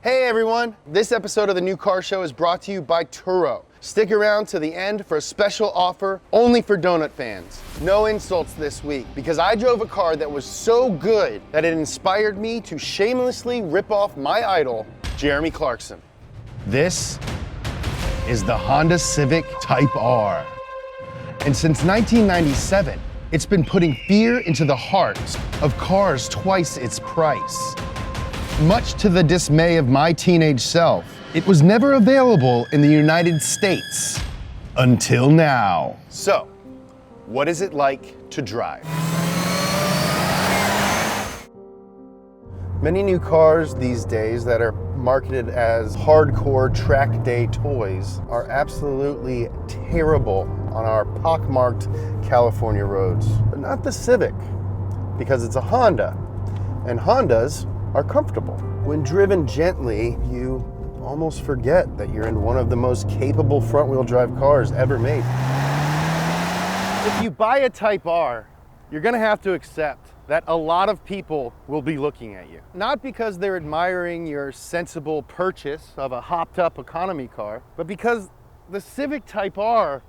Hey everyone, this episode of the New Car Show is brought to you by Turo. Stick around to the end for a special offer only for donut fans. No insults this week because I drove a car that was so good that it inspired me to shamelessly rip off my idol, Jeremy Clarkson. This is the Honda Civic Type R. And since 1997, it's been putting fear into the hearts of cars twice its price. Much to the dismay of my teenage self, it was never available in the United States until now. So, what is it like to drive? Many new cars these days that are marketed as hardcore track day toys are absolutely terrible on our pockmarked California roads. But not the Civic, because it's a Honda, and Hondas are comfortable. When driven gently, you almost forget that you're in one of the most capable front-wheel drive cars ever made. If you buy a Type R, you're gonna have to accept that a lot of people will be looking at you. Not because they're admiring your sensible purchase of a hopped-up economy car, but because the Civic Type R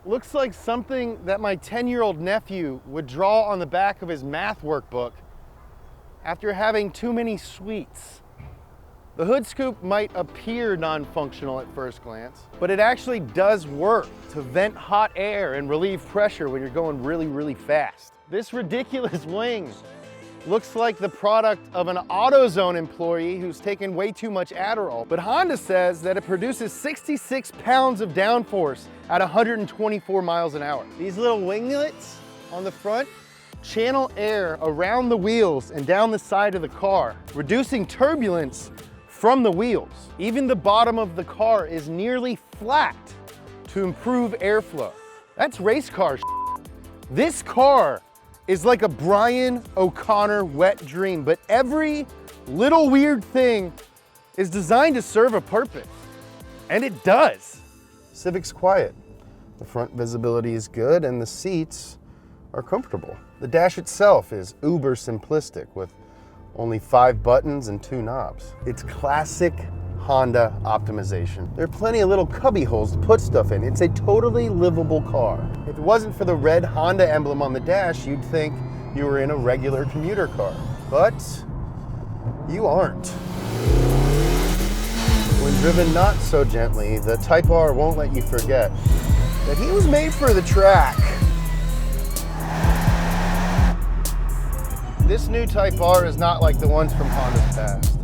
looks like something that my 10-year-old nephew would draw on the back of his math workbook after having too many sweets. The hood scoop might appear non-functional at first glance, but it actually does work to vent hot air and relieve pressure when you're going really, really fast. This ridiculous wing looks like the product of an AutoZone employee who's taken way too much Adderall, but Honda says that it produces 66 pounds of downforce at 124 miles an hour. These little winglets on the front channel air around the wheels and down the side of the car, reducing turbulence from the wheels. Even the bottom of the car is nearly flat to improve airflow. That's race car shit. This car is like a Brian O'Connor wet dream, but every little weird thing is designed to serve a purpose, and it does. Civic's quiet. The front visibility is good and the seats are comfortable. The dash itself is uber simplistic with only 5 buttons and 2 knobs. It's classic Honda optimization. There are plenty of little cubby holes to put stuff in. It's a totally livable car. If it wasn't for the red Honda emblem on the dash, you'd think you were in a regular commuter car. But you aren't. When driven not so gently, the Type R won't let you forget that he was made for the track. This new Type R is not like the ones from Honda's past.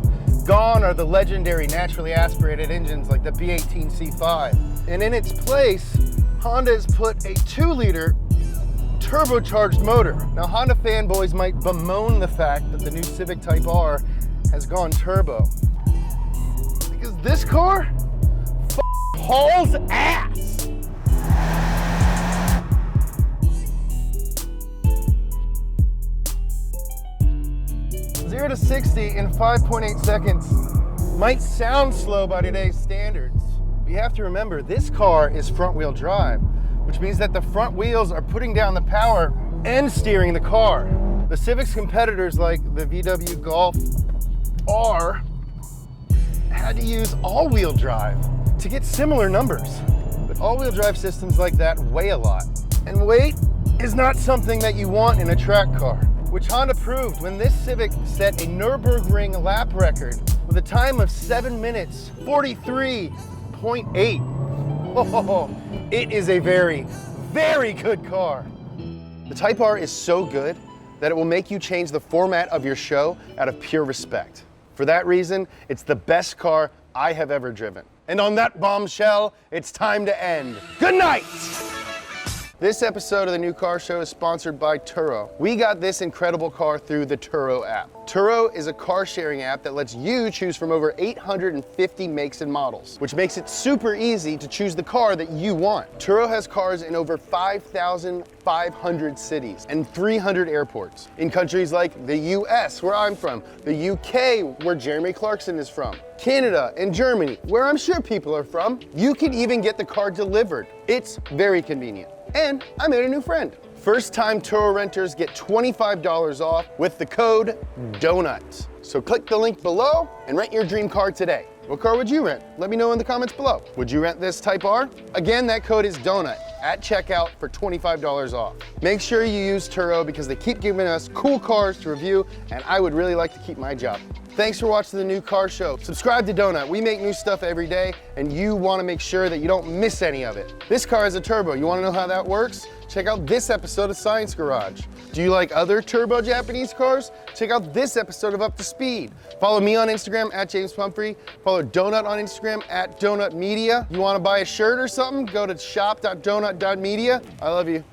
Gone are the legendary naturally aspirated engines like the B18 C5. And in its place, Honda has put a 2-liter turbocharged motor. Now Honda fanboys might bemoan the fact that the new Civic Type R has gone turbo. Because this car hauls ass. 0 to 60 in 5.8 seconds might sound slow by today's standards. You have to remember, this car is front-wheel drive, which means that the front wheels are putting down the power and steering the car. The Civic's competitors like the VW Golf R had to use all-wheel drive to get similar numbers. But all-wheel drive systems like that weigh a lot, and weight is not something that you want in a track car, which Honda proved when this Civic set a Nürburgring lap record with a time of 7 minutes 43.8. Oh, it is a very, very good car. The Type R is so good that it will make you change the format of your show out of pure respect. For that reason, it's the best car I have ever driven. And on that bombshell, it's time to end. Good night! This episode of the New Car Show is sponsored by Turo. We got this incredible car through the Turo app. Turo is a car sharing app that lets you choose from over 850 makes and models, which makes it super easy to choose the car that you want. Turo has cars in over 5,500 cities and 300 airports in countries like the US, where I'm from, the UK, where Jeremy Clarkson is from, Canada and Germany, where I'm sure people are from. You can even get the car delivered. It's very convenient. And I made a new friend. First time Turo renters get $25 off with the code DONUT. So click the link below and rent your dream car today. What car would you rent? Let me know in the comments below. Would you rent this Type R? Again, that code is DONUT at checkout for $25 off. Make sure you use Turo because they keep giving us cool cars to review, and I would really like to keep my job. Thanks for watching the new car show. Subscribe to Donut. We make new stuff every day, and you want to make sure that you don't miss any of it. This car is a turbo. You want to know how that works? Check out this episode of Science Garage. Do you like other turbo Japanese cars? Check out this episode of Up to Speed. Follow me on Instagram at James Pumphrey. Follow Donut on Instagram at Donut Media. You want to buy a shirt or something? Go to shop.donut.media. I love you.